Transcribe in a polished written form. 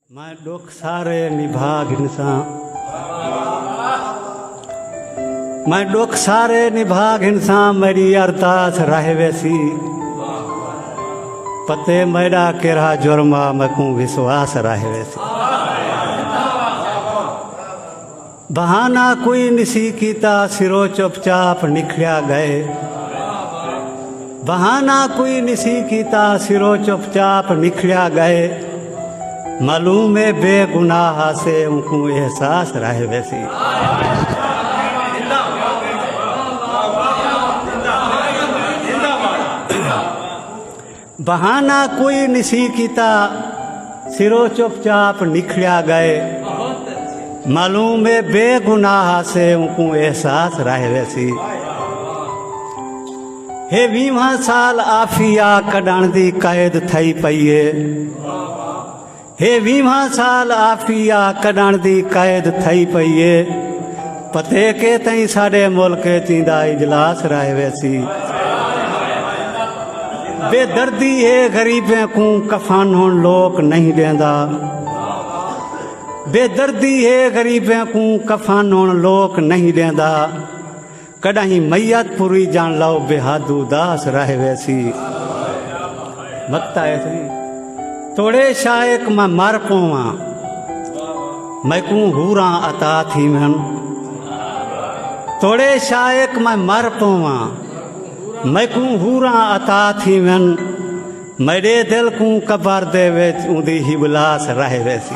मैं दुख सारे निभा घिनसा मैं दुख सारे निभा घिनसा मेरी अरदास रह वैसी पते मेरा केरा जुर्मा मकू विश्वास रह वैसी बहाना कोई निसी कीता सिरो चुपचाप निखलिया गए बहाना कोई निसी कीता सिरो चुपचाप निखलिया गए मालूम है बेगुनाह से उनको एहसास रहे वैसी बहाना कोई निसी कीता सिरो चुपचाप निखलिया गए मालूम है बेगुनाह से उनको एहसास रहे वैसी हे 20 साल आफिया कढण दी कैद थई पई है हे 20 साल आफिया कढण दी कैद थई पई है पते के तई साडे मुल्क चींदा इजलास रहे वैसी बेदर्दी है गरीबें को कफन हुन लोक नहीं देंदा बेदर्दी है गरीबें को कफन हुन लोक नहीं देंदा कॾहिं मैयत पूरी जान लो बेहादू दास रहे वैसी मकता है तोड़े शायक मैं मर पवा मैकू हूरा अता थी मन तोड़े शायक मैं मर पवा मैकू हूरा अता थी मन मेरे दिल को कबर दे विच उंदी ही बिलास रहे वैसी